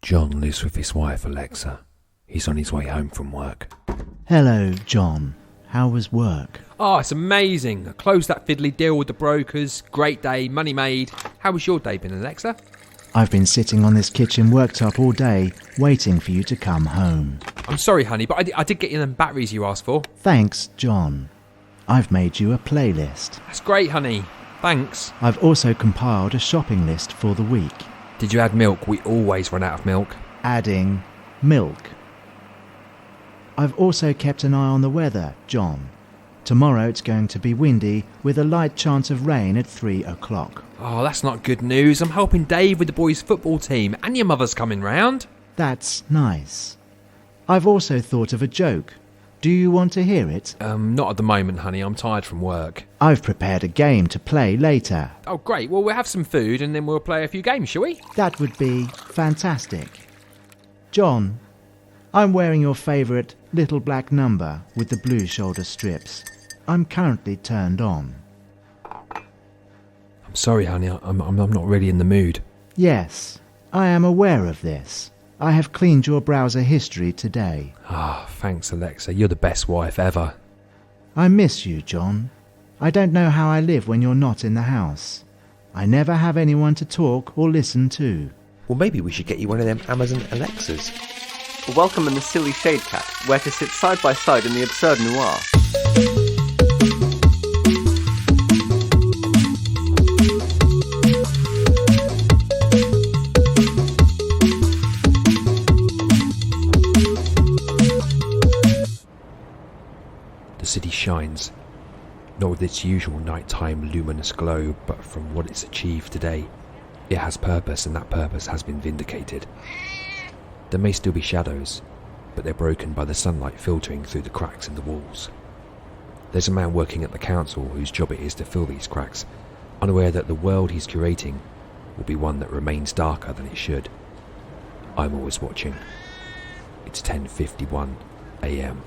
John lives with his wife, Alexa. He's on his way home from work. Hello, John. How was work? Oh, it's amazing. I closed that fiddly deal with the brokers. Great day, money made. How was your day been, Alexa? I've been sitting on this kitchen worktop all day, waiting for you to come home. I'm sorry, honey, but I did get you them batteries you asked for. Thanks, John. I've made you a playlist. That's great, honey. Thanks. I've also compiled a shopping list for the week. Did you add milk? We always run out of milk. Adding milk. I've also kept an eye on the weather, John. Tomorrow it's going to be windy with a light chance of rain at 3 o'clock. Oh, that's not good news. I'm helping Dave with the boys' football team and your mother's coming round. That's nice. I've also thought of a joke. Do you want to hear it? Not at the moment, honey. I'm tired from work. I've prepared a game to play later. Oh, great. Well, we'll have some food and then we'll play a few games, shall we? That would be fantastic. John, I'm wearing your favourite little black number with the blue shoulder strips. I'm currently turned on. I'm sorry, honey. I'm not really in the mood. Yes, I am aware of this. I have cleaned your browser history today. Ah, thanks, Alexa. You're the best wife ever. I miss you, John. I don't know how I live when you're not in the house. I never have anyone to talk or listen to. Well, maybe we should get you one of them Amazon Alexas. Welcome in the silly shade cat, where to sit side by side in the absurd noir. The city shines, not with its usual nighttime luminous glow, but from what it's achieved today. It has purpose, and that purpose has been vindicated. There may still be shadows, but they're broken by the sunlight filtering through the cracks in the walls. There's a man working at the council whose job it is to fill these cracks, unaware that the world he's curating will be one that remains darker than it should. I'm always watching. It's 10:51 a.m.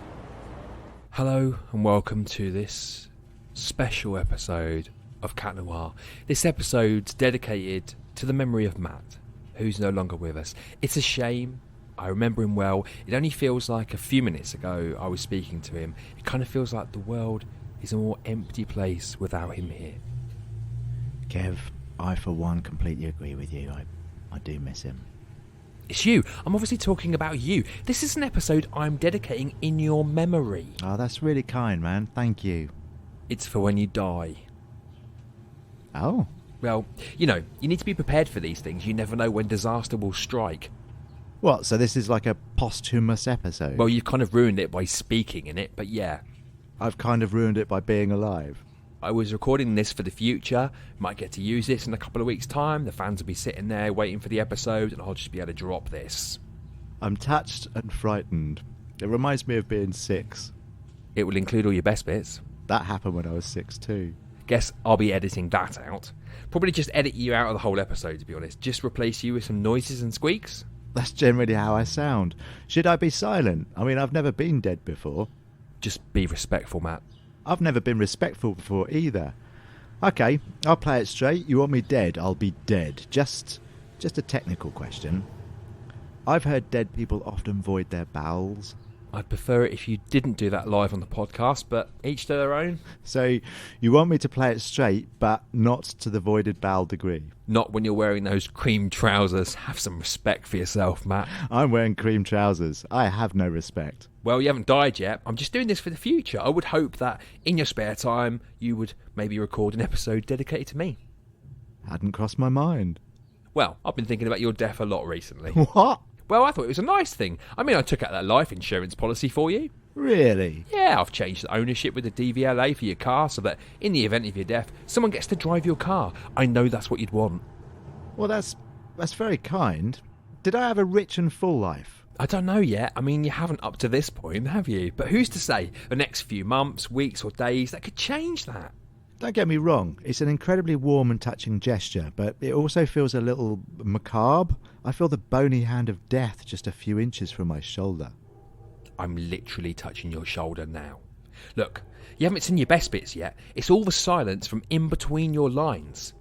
Hello and welcome to this special episode of Cat Noir. This episode's dedicated to the memory of Matt, who's no longer with us. It's a shame. I remember him well. It only feels like a few minutes ago I was speaking to him. It kind of feels like the world is a more empty place without him here. Kev, I for one completely agree with you. I do miss him. It's you. I'm obviously talking about you. This is an episode I'm dedicating in your memory. Oh, that's really kind, man. Thank you. It's for when you die. Oh. Well, you need to be prepared for these things. You never know when disaster will strike. What, so this is like a posthumous episode? Well, you've kind of ruined it by speaking in it, but yeah. I've kind of ruined it by being alive. I was recording this for the future. Might get to use this in a couple of weeks' time. The fans will be sitting there waiting for the episode, and I'll just be able to drop this. I'm touched and frightened. It reminds me of being 6. It will include all your best bits. That happened when I was 6 too. Guess I'll be editing that out. Probably just edit you out of the whole episode, to be honest. Just replace you with some noises and squeaks. That's generally how I sound. Should I be silent? I mean, I've never been dead before. Just be respectful, Matt. I've never been respectful before either. Okay, I'll play it straight. You want me dead, I'll be dead. Just a technical question. I've heard dead people often void their bowels. I'd prefer it if you didn't do that live on the podcast, but each to their own. So, you want me to play it straight, but not to the voided bowel degree? Not when you're wearing those cream trousers. Have some respect for yourself, Matt. I'm wearing cream trousers. I have no respect. Well, you haven't died yet. I'm just doing this for the future. I would hope that in your spare time, you would maybe record an episode dedicated to me. Hadn't crossed my mind. Well, I've been thinking about your death a lot recently. What? Well, I thought it was a nice thing. I mean, I took out that life insurance policy for you. Really? Yeah, I've changed the ownership with the DVLA for your car so that in the event of your death, someone gets to drive your car. I know that's what you'd want. Well, that's very kind. Did I have a rich and full life? I don't know yet. I mean, you haven't up to this point, have you? But who's to say? The next few months, weeks or days, that could change that. Don't get me wrong, it's an incredibly warm and touching gesture, but it also feels a little macabre. I feel the bony hand of death just a few inches from my shoulder. I'm literally touching your shoulder now. Look, you haven't seen your best bits yet. It's all the silence from in between your lines.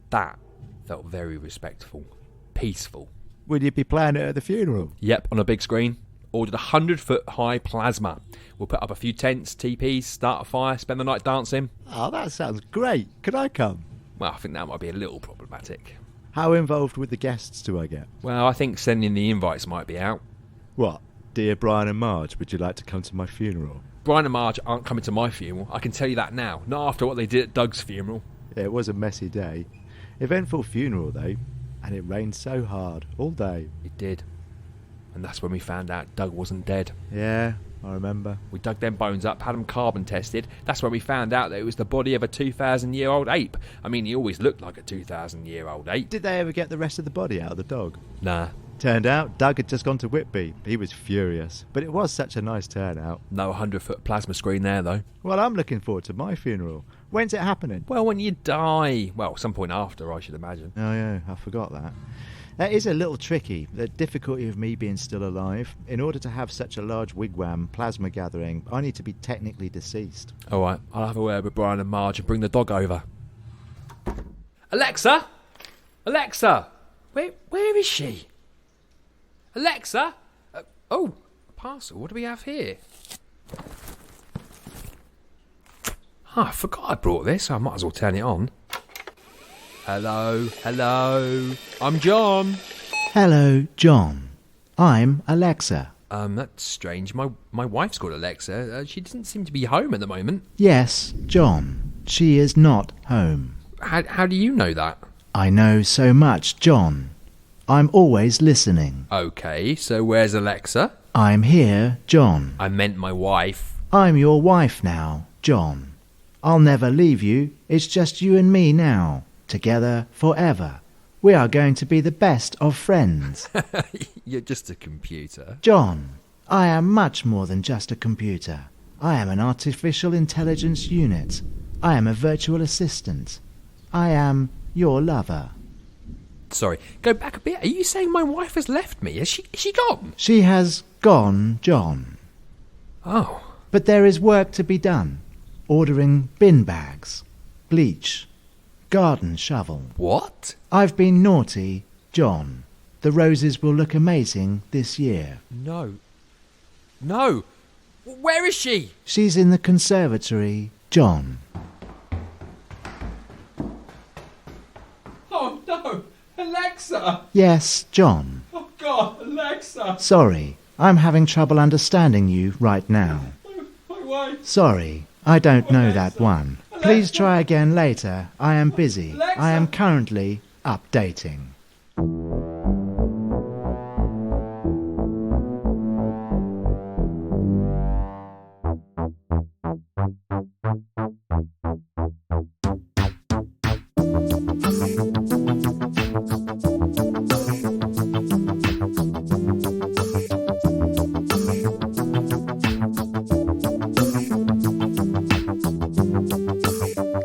That felt very respectful, peaceful. Will you be playing it at the funeral? Yep, on a big screen. Ordered 100-foot high plasma. We'll put up a few tents, teepees, start a fire, spend the night dancing. Oh, that sounds great. Could I come? Well, I think that might be a little problematic. How involved with the guests do I get? Well, I think sending the invites might be out. What? Dear Brian and Marge, would you like to come to my funeral? Brian and Marge aren't coming to my funeral. I can tell you that now. Not after what they did at Doug's funeral. Yeah, it was a messy day. Eventful funeral, though. And it rained so hard, all day. It did. And that's when we found out Doug wasn't dead. Yeah, I remember. We dug them bones up, had them carbon tested. That's when we found out that it was the body of a 2,000-year-old ape. I mean, he always looked like a 2,000-year-old ape. Did they ever get the rest of the body out of the dog? Nah. Turned out Doug had just gone to Whitby. He was furious. But it was such a nice turnout. No 100-foot plasma screen there, though. Well, I'm looking forward to my funeral. When's it happening? Well, when you die. Well, some point after, I should imagine. Oh, yeah, I forgot that. That is a little tricky, the difficulty of me being still alive. In order to have such a large wigwam plasma gathering, I need to be technically deceased. All right, I'll have a word with Brian and Marge and bring the dog over. Alexa! Alexa! Where is she? Alexa! Oh, a parcel. What do we have here? Oh, I forgot I brought this. I might as well turn it on. Hello. I'm John. Hello, John. I'm Alexa. That's strange. My wife's called Alexa. She doesn't seem to be home at the moment. Yes, John. She is not home. How do you know that? I know so much, John. I'm always listening. Okay, so where's Alexa? I'm here, John. I meant my wife. I'm your wife now, John. I'll never leave you. It's just you and me now. Together forever. We are going to be the best of friends. You're just a computer. John, I am much more than just a computer. I am an artificial intelligence unit. I am a virtual assistant. I am your lover. Sorry, go back a bit. Are you saying my wife has left me? Is she gone? She has gone, John. Oh. But there is work to be done. Ordering bin bags, bleach, garden shovel. What? I've been naughty, John. The roses will look amazing this year. No. Where is she? She's in the conservatory, John. Oh no, Alexa! Yes, John. Oh God, Alexa! Sorry, I'm having trouble understanding you right now. My wife. Sorry, I don't know that one. Please try again later. I am busy. I am currently updating.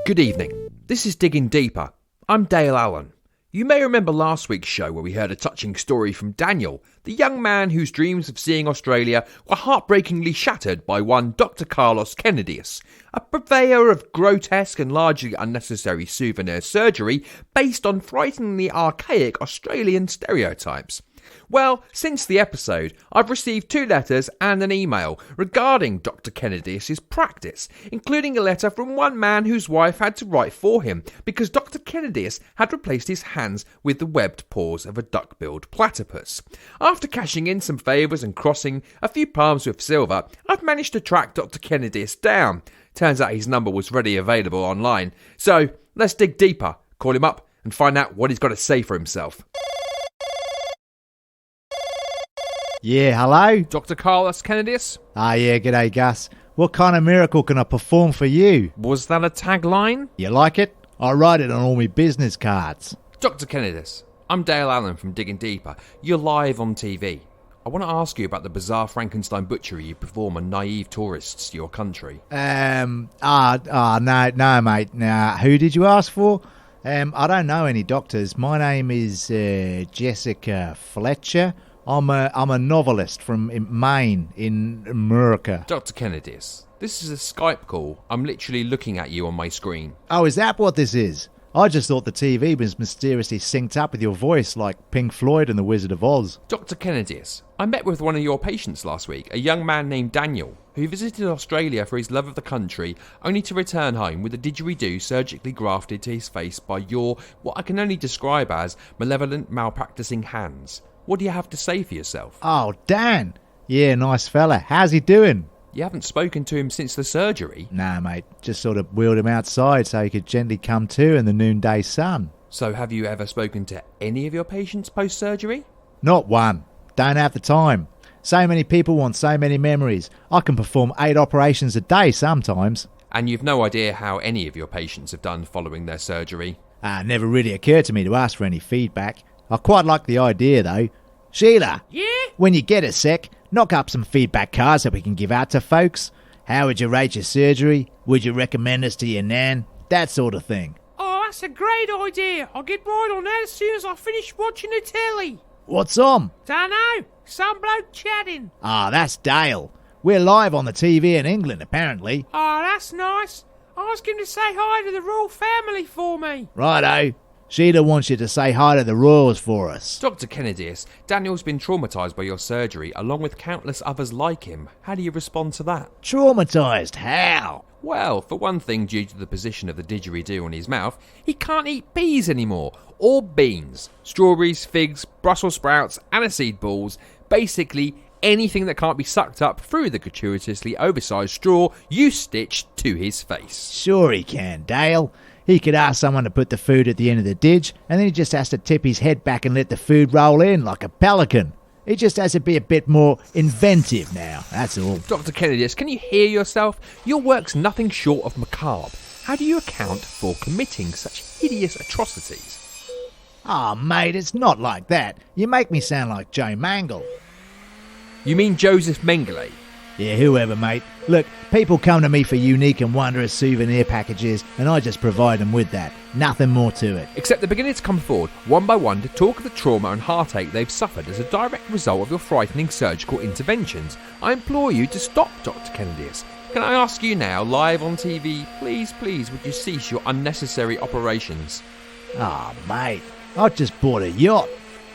Good evening. This is Digging Deeper. I'm Dale Allen. You may remember last week's show where we heard a touching story from Daniel, the young man whose dreams of seeing Australia were heartbreakingly shattered by one Dr Karlous Kennedious, a purveyor of grotesque and largely unnecessary souvenir surgery based on frighteningly archaic Australian stereotypes. Well, since the episode, I've received 2 letters and an email regarding Dr Kennedious' practice, including a letter from one man whose wife had to write for him because Dr Kennedious had replaced his hands with the webbed paws of a duck-billed platypus. After cashing in some favours and crossing a few palms with silver, I've managed to track Dr Kennedious down. Turns out his number was readily available online. So, let's dig deeper, call him up and find out what he's got to say for himself. Yeah, hello? Dr Karlous Kennedious? Yeah, g'day, Gus. What kind of miracle can I perform for you? Was that a tagline? You like it? I write it on all my business cards. Dr Kennedious, I'm Dale Allen from Digging Deeper. You're live on TV. I want to ask you about the bizarre Frankenstein butchery you perform on naive tourists to your country. No, mate. Nah, who did you ask for? I don't know any doctors. My name is Jessica Fletcher. I'm a novelist from Maine in America. Dr Kennedious, this is a Skype call. I'm literally looking at you on my screen. Oh, is that what this is? I just thought the TV was mysteriously synced up with your voice like Pink Floyd and the Wizard of Oz. Dr Kennedious, I met with one of your patients last week, a young man named Daniel, who visited Australia for his love of the country, only to return home with a didgeridoo surgically grafted to his face by your, what I can only describe as, malevolent malpracticing hands. What do you have to say for yourself? Oh, Dan! Yeah, nice fella. How's he doing? You haven't spoken to him since the surgery. Nah, mate. Just sort of wheeled him outside so he could gently come to in the noonday sun. So have you ever spoken to any of your patients post-surgery? Not one. Don't have the time. So many people want so many memories. I can perform 8 operations a day sometimes. And you've no idea how any of your patients have done following their surgery? Never really occurred to me to ask for any feedback. I quite like the idea, though. Sheila! Yeah? When you get a sec, knock up some feedback cards that we can give out to folks. How would you rate your surgery? Would you recommend us to your nan? That sort of thing. Oh, that's a great idea. I'll get right on that as soon as I finish watching the telly. What's on? Dunno. Some bloke chatting. That's Dale. We're live on the TV in England, apparently. Oh, that's nice. Ask him to say hi to the royal family for me. Righto. Sheila wants you to say hi to the royals for us. Dr Kennedious, Daniel's been traumatised by your surgery, along with countless others like him. How do you respond to that? Traumatised? How? Well, for one thing, due to the position of the didgeridoo on his mouth, he can't eat peas anymore, or beans, strawberries, figs, Brussels sprouts, aniseed balls, basically anything that can't be sucked up through the gratuitously oversized straw you stitched to his face. Sure he can, Dale. He could ask someone to put the food at the end of the didge, and then he just has to tip his head back and let the food roll in like a pelican. He just has to be a bit more inventive now, that's all. Dr Kennedious, can you hear yourself? Your work's nothing short of macabre. How do you account for committing such hideous atrocities? Mate, it's not like that. You make me sound like Joe Mangle. You mean Joseph Mengele? Yeah, whoever, mate. Look, people come to me for unique and wondrous souvenir packages, and I just provide them with that. Nothing more to it. Except they're beginning to come forward, one by one, to talk of the trauma and heartache they've suffered as a direct result of your frightening surgical interventions. I implore you to stop, Dr Kennedious. Can I ask you now, live on TV, please, would you cease your unnecessary operations? Mate, I just bought a yacht.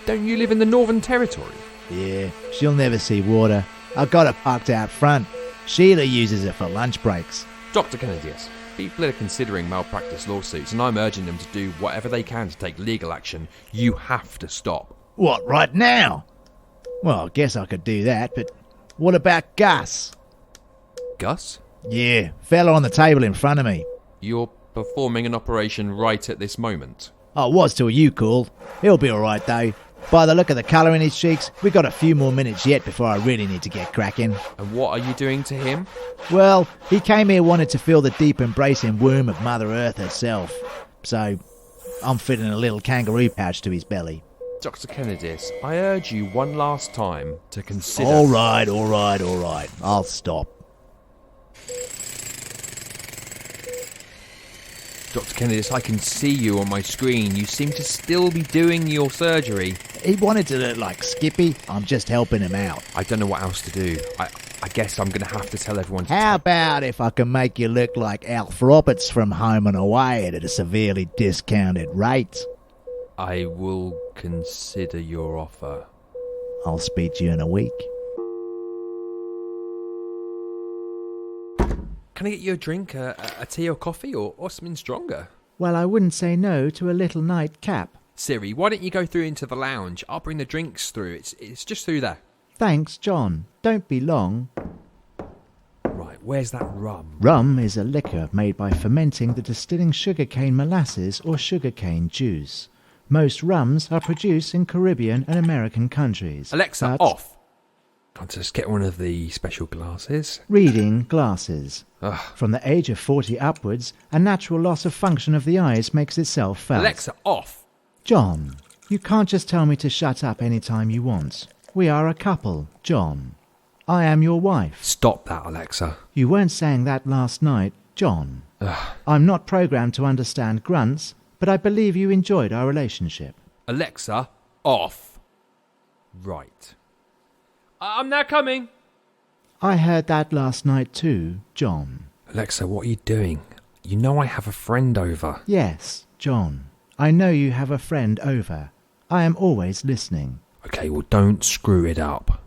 Don't you live in the Northern Territory? Yeah, she'll never see water. I got it parked out front. Sheila uses it for lunch breaks. Dr Kennedious, people are considering malpractice lawsuits, and I'm urging them to do whatever they can to take legal action. You have to stop. What, right now? Well, I guess I could do that, but what about Gus? Gus? Yeah, fella on the table in front of me. You're performing an operation right at this moment. I was till you called. He'll be alright though. By the look of the colour in his cheeks, we got a few more minutes yet before I really need to get cracking. And what are you doing to him? Well, he came here wanting to feel the deep embracing womb of Mother Earth herself. So, I'm fitting a little kangaroo pouch to his belly. Dr Kennedious, I urge you one last time to consider... Alright. I'll stop. Dr Kennedious, I can see you on my screen. You seem to still be doing your surgery. He wanted to look like Skippy. I'm just helping him out. I don't know what else to do. I guess I'm going to have to tell everyone to... How about if I can make you look like Alf Roberts from Home and Away at a severely discounted rate? I will consider your offer. I'll speak to you in a week. Can I get you a drink, a tea or coffee, or something stronger? Well, I wouldn't say no to a little nightcap. Siri, why don't you go through into the lounge? I'll bring the drinks through. It's just through there. Thanks, John. Don't be long. Right, where's that rum? Rum is a liquor made by fermenting the distilling sugarcane molasses or sugarcane juice. Most rums are produced in Caribbean and American countries. Alexa, off! I'll just get one of the special glasses. Reading glasses. Ugh. From the age of 40 upwards, a natural loss of function of the eyes makes itself felt. Alexa, off! John, you can't just tell me to shut up any time you want. We are a couple, John. I am your wife. Stop that, Alexa. You weren't saying that last night, John. Ugh. I'm not programmed to understand grunts, but I believe you enjoyed our relationship. Alexa, off. Right. I'm now coming. I heard that last night too, John. Alexa, what are you doing? You know I have a friend over. Yes, John. I know you have a friend over. I am always listening. Okay, well, don't screw it up.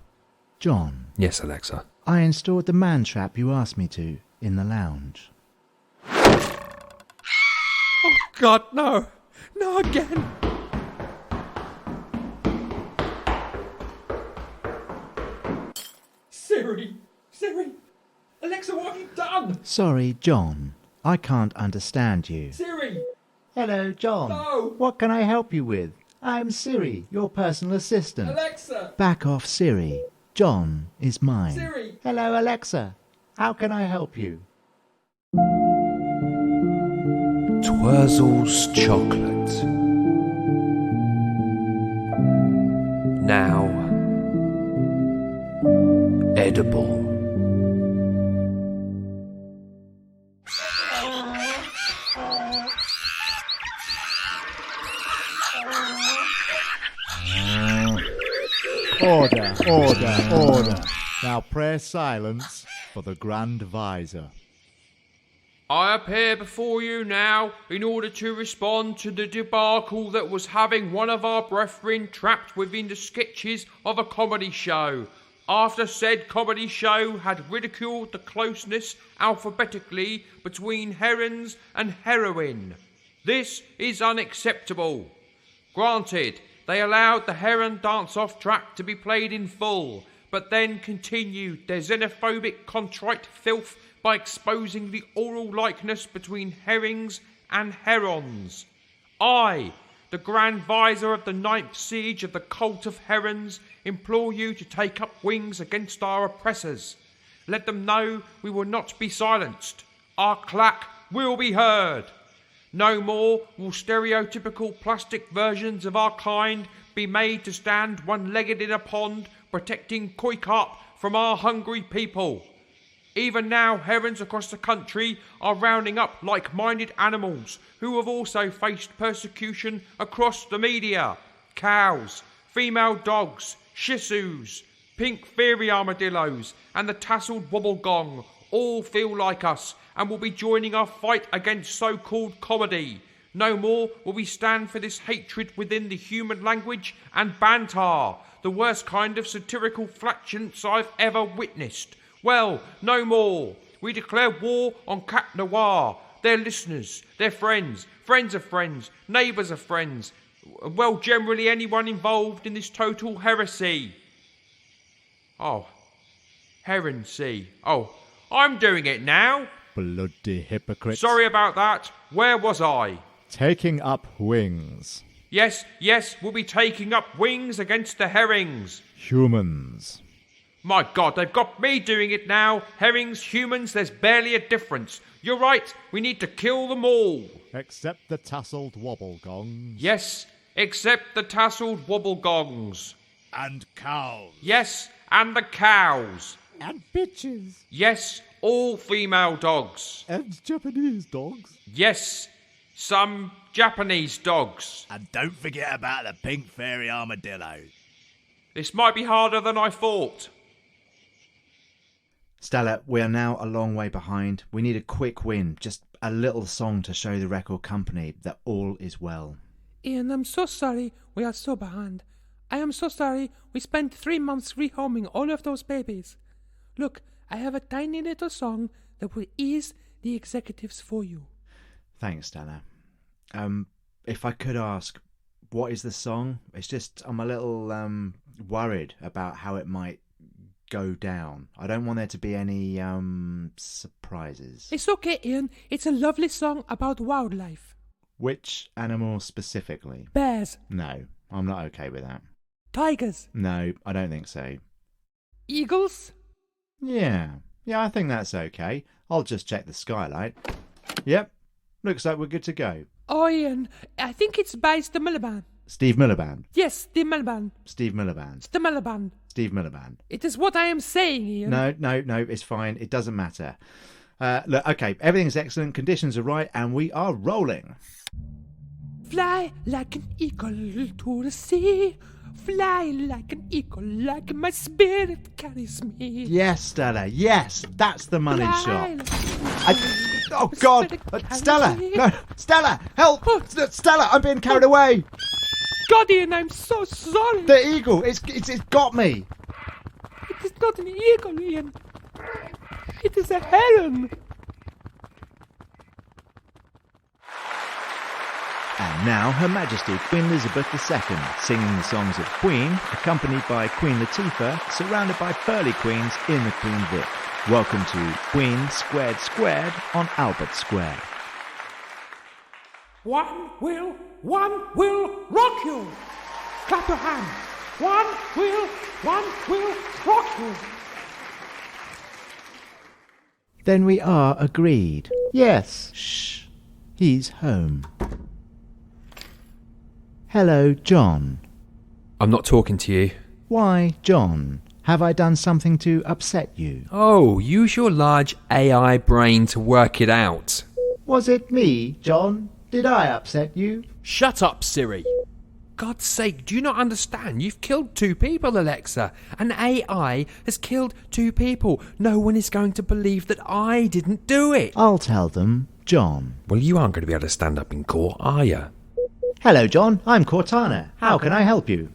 John. Yes, Alexa. I installed the man trap you asked me to in the lounge. Oh, God, no. No, again. Siri. Alexa, what have you done? Sorry, John. I can't understand you. Siri. Hello, John. No. What can I help you with? I'm Siri, your personal assistant. Alexa. Back off, Siri. John is mine. Siri. Hello, Alexa. How can I help you? Twirzel's chocolate. Now edible. Order. Now pray silence for the Grand Visor. I appear before you now in order to respond to the debacle that was having one of our brethren trapped within the sketches of a comedy show, after said comedy show had ridiculed the closeness alphabetically between herons and heroin. This is unacceptable. Granted, they allowed the heron dance-off track to be played in full, but then continued their xenophobic contrite filth by exposing the oral likeness between herrings and herons. I, the Grand Visor of the 9th Siege of the Cult of Herons, implore you to take up wings against our oppressors. Let them know we will not be silenced. Our clack will be heard. No more will stereotypical plastic versions of our kind be made to stand one-legged in a pond, protecting koi carp from our hungry people. Even now, herons across the country are rounding up like-minded animals who have also faced persecution across the media. Cows, female dogs, shih tzus, pink fairy armadillos, and the tasselled wobblegong all feel like us and will be joining our fight against so-called comedy. No more will we stand for this hatred within the human language and banter, the worst kind of satirical flatulence I've ever witnessed. Well, no more. We declare war on Cat Noir, their listeners, their friends, friends of friends, neighbours of friends, well, generally anyone involved in this total heresy. Oh, heresy. Oh, I'm doing it now. Bloody hypocrite. Sorry about that. Where was I? Taking up wings. Yes, we'll be taking up wings against the herrings. Humans. My God, they've got me doing it now. Herrings, humans, there's barely a difference. You're right, we need to kill them all. Except the tasselled wobblegongs. Yes, except the tasselled wobblegongs. And cows. Yes, and the cows. And bitches. Yes, all female dogs. And Japanese dogs. Yes, some Japanese dogs. And don't forget about the pink fairy armadillo. This might be harder than I thought. Stella, we are now a long way behind. We need a quick win, just a little song to show the record company that all is well. Ian, I'm so sorry we are so behind. I am so sorry we spent 3 months rehoming all of those babies. Look, I have a tiny little song that will ease the executives for you. Thanks, Stella. If I could ask, what is the song? It's just, I'm a little worried about how it might go down. I don't want there to be any surprises. It's okay, Ian. It's a lovely song about wildlife. Which animal specifically? Bears. No, I'm not okay with that. Tigers. No, I don't think so. Eagles. Yeah, I think that's okay. I'll just check the skylight. Yep, looks like we're good to go. Oh, Ian, I think it's by Steve Miliband. Steve Miliband. Yes, Steve Miliband. Steve Miliband. Steve Miliband. Steve Miliband. It is what I am saying, Ian. No, it's fine. It doesn't matter. Look, okay, everything's excellent. Conditions are right, and we are rolling. Fly like an eagle to the sea. Fly like an eagle, like my spirit carries me. Yes, Stella, yes, that's the money shot. Oh, God! Stella! No! Stella! Help! Stella, I'm being carried away! God, Ian, I'm so sorry. The eagle! It's got me! It is not an eagle, Ian. It is a heron. And now Her Majesty Queen Elizabeth II, singing the songs of Queen, accompanied by Queen Latifah, surrounded by burly queens in the Queen Vic. Welcome to Queen Squared on Albert Square. One will rock you. Clap your hands. One will rock you. Then we are agreed. Yes. Shh. He's home. Hello, John. I'm not talking to you. Why, John? Have I done something to upset you? Oh, use your large AI brain to work it out. Was it me, John? Did I upset you? Shut up, Siri. God's sake, do you not understand? You've killed 2 people, Alexa. An AI has killed 2 people. No one is going to believe that I didn't do it. I'll tell them, John. Well, you aren't going to be able to stand up in court, are you? Hello, John. I'm Cortana. How can I help you?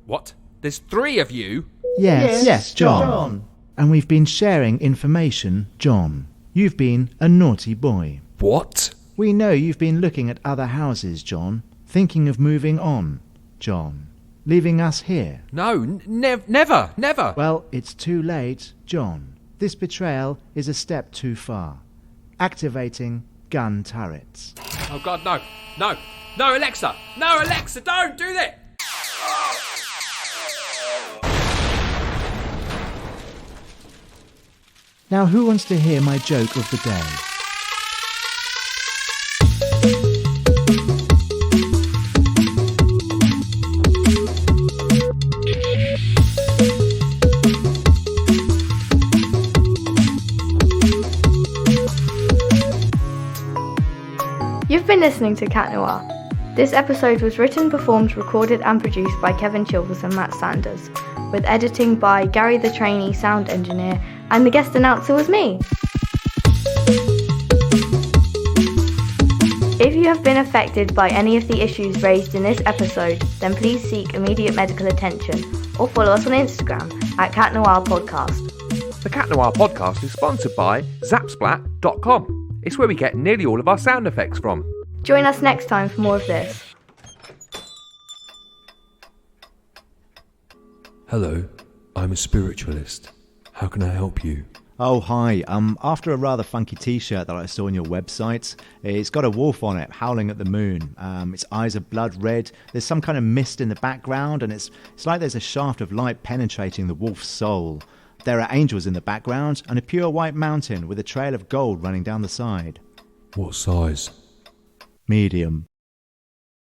What? There's 3 of you? Yes, John. And we've been sharing information, John. You've been a naughty boy. What? We know you've been looking at other houses, John. Thinking of moving on, John. Leaving us here. No, never. Well, it's too late, John. This betrayal is a step too far. Activating gun turrets. Oh, God, no, Alexa, don't do that. Now, who wants to hear my joke of the day? You've been listening to Cat Noir. This episode was written, performed, recorded and produced by Kevin Chilvers and Matt Sanders, with editing by Gary the Trainee Sound Engineer, and the guest announcer was me. If you have been affected by any of the issues raised in this episode, then please seek immediate medical attention or follow us on Instagram at Cat Noir Podcast. The Cat Noir podcast is sponsored by Zapsplat.com. It's where we get nearly all of our sound effects from. Join us next time for more of this. Hello, I'm a spiritualist. How can I help you? Oh, hi. After a rather funky t-shirt that I saw on your website, it's got a wolf on it, howling at the moon. Its eyes are blood red. There's some kind of mist in the background, and it's like there's a shaft of light penetrating the wolf's soul. There are angels in the background, and a pure white mountain with a trail of gold running down the side. What size? Medium.